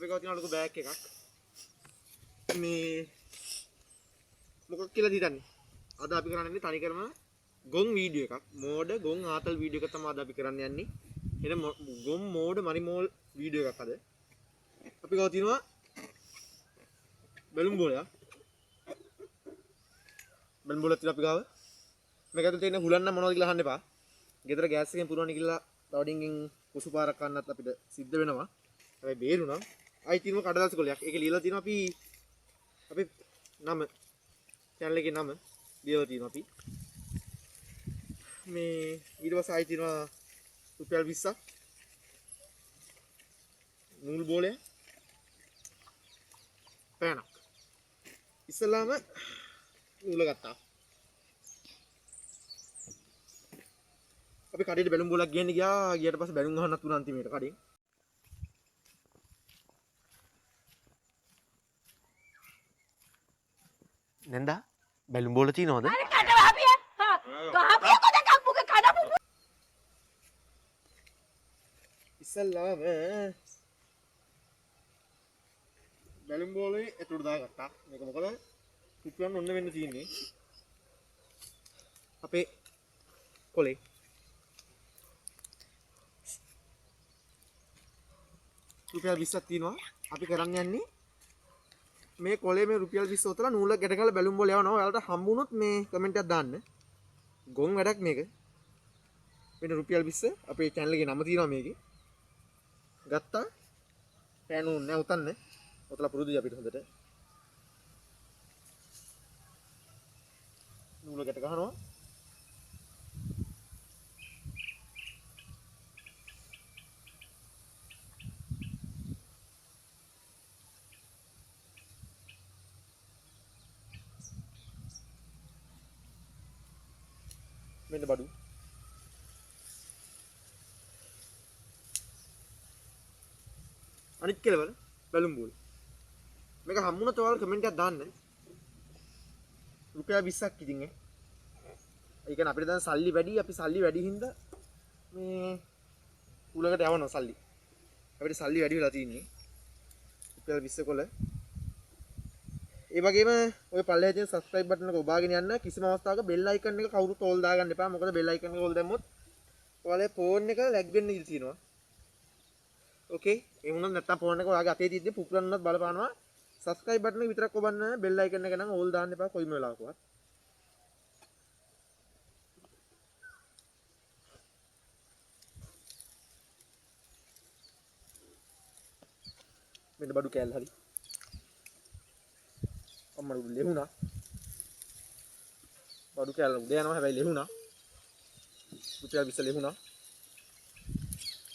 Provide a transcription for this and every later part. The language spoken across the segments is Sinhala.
අපි ගාව තියෙන ලොකු බෑග් එකක්. මේ මොකක් කියලා හිතන්නේ? අද අපි කරන්නේ තනිකරම ගොන් වීඩියෝ එකක්. මෝඩ ගොන් ආතල් වීඩියෝ එකක් තමයි අද අපි කරන්න යන්නේ. එන ගොන් මෝඩ මරිමෝල් වීඩියෝ එකක් අද. අපි ගාව තියෙනවා බැලුම් බෝලයක්. බැලුම් බෝලයක් තියෙනවා අපි ගාව. මේක ඇතුලේ තියෙන හුලන්න මොනවද කියලා අහන්න එපා. ගෙදර ගෑස් එකෙන් පුරවන්න කියලා තවඩින්ගෙන් කුසු පාරක් ගන්නත් අපිට සිද්ධ වෙනවා. හැබැයි බේරුණා. ආයි තියෙනවා කඩදාසි කොලයක්. ඒකේ ලියලා තියෙනවා අපි නම channel එකේ නම ලියලා තියෙනවා අපි. මේ ඊට පස්සේ ආයි තියෙනවා රුපියල් 20ක්. නූල් බෝලය. පෑනක්. ඉස්සලාම නූල ගත්තා. අපි කඩේට බැලුම් බෝලක් ගේන්න ගියා. ගියට පස්සේ බැලුම් ගහන්නත් උන අන්තිමේට කඩේ. නන්දා බැලුම් බෝල තියනවද? අර කඩ වහපිය. හා. වහපිය කොටක් මුක කඩපු. ඉස්සලාම බැලුම් බෝලේ එතකොට දාගත්තා. මේක මොකද? පිටුවන්න ඔන්න වෙන්න තියෙන්නේ. අපේ කොලේ රුපියල් 20ක් තියෙනවා. අපි කරන්න යන්නේ මේ කොලේ මේ රුපියල් 20 උතලා නූලක් ගැට ගාලා බැලුම් බෝල යවනවා. ඔයාලට හම්බුනොත් මේ කමෙන්ට් එකක් දාන්න. ගොන් වැඩක් මේක. මෙන්න රුපියල් 20 අපේ channel එකේ නම තියෙනවා මේකේ. ගත්තා. පෑනුන්නේ නැහැ උතන්නේ. ඔතලා පුරුදුයි අපිට හොඳට. නූල ගැට ගහනවා. මෙන්න බඩු. අනිත් කෙලවල බැලුම් බෝල. මේක හම්බුනොත් ඔයාලා කමෙන්ට් එකක් දාන්න. රුපියල් 20ක් ඉතින් ඒ කියන්නේ අපිට දැන් සල්ලි වැඩි. අපි සල්ලි වැඩි හින්දා මේ උලකට යවනවා සල්ලි. අපිට සල්ලි වැඩි වෙලා තියෙන්නේ. රුපියල් 20 කොල. ඒ වගේම ඔය පල්ලෙහා තියෙන subscribe button එක ඔබාගෙන යන්න. කිසිම අවස්ථාවක bell icon එක කවුරුත් ඕල් දාගන්න එපා. මොකද bell icon එක ඕල් දැම්මොත් ඔයාලගේ phone එක lag වෙන්න ඉඩ තියෙනවා. ඕකේ. ඒ වුණත් නැත්තම් phone එක ඔයාගේ අතේ තියද්දි පුපුරන්නත් බලපානවා. subscribe button එක විතරක් ඔබන්න bell icon එක නම් ඕල් දාන්න එපා කොයිම වෙලාවකවත්. මෙන්න බඩු කෑල්ල හරි. අම්මට ලෙහුණා. බඩු කෑල්ල උඩ යනවා හැබැයි ලෙහුණා. රුපියල් 20 ලෙහුණා.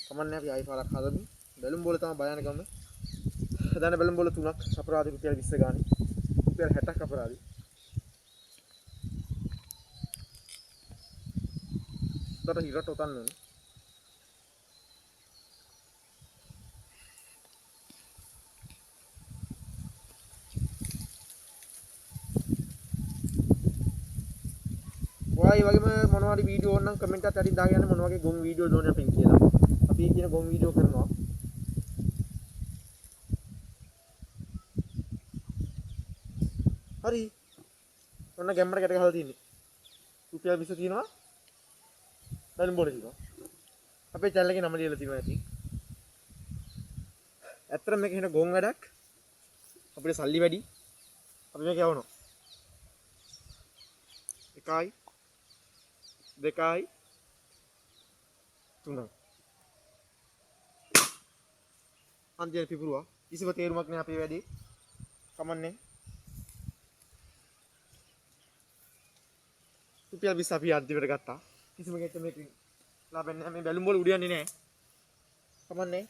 කමන්නේ අපි ආයි පාරක් හදමු. බැලුම් බෝල තමයි බයන ගම. හදාන බැලුම් බෝල 3ක් අපරාධ රුපියල් 20 ගානේ. රුපියල් 60ක් අපරාධي. උඩට හිරට උතන්න ඕනේ. ඔයා වගේම මොනවා හරි වීඩියෝ ඕන නම් කමෙන්ට් එකක් අටින් දාගෙන යන්න මොන වගේ ගොන් වීඩියෝ දෝනේ අපින් කියලා. අපි කියන ගොන් වීඩියෝ කරනවා. හරි. ඔන්න ගැම්මට ගැට ගහලා තියෙන්නේ. රුපියල් 20 තියෙනවා. බැලුම් බෝල තියෙනවා. අපේ channel එකේ නම ලියලා තියෙනවා ඇති. ඇත්තටම මේක හින ගොන් වැඩක්. අපිට සල්ලි වැඩි. අපි මේක යවනවා. 1යි 2යි 3යි අන්තිම පිපුරුවා කිසිම තේරුමක් නෑ අපේ වැඩේ කමන්නේ රුපියල් 20 අපි අන්තිමට ගත්තා කිසිම කෙනෙක් මේක ලාභයක් නෑ මේ බැලුම් බෝල උඩ යන්නේ නෑ කමන්නේ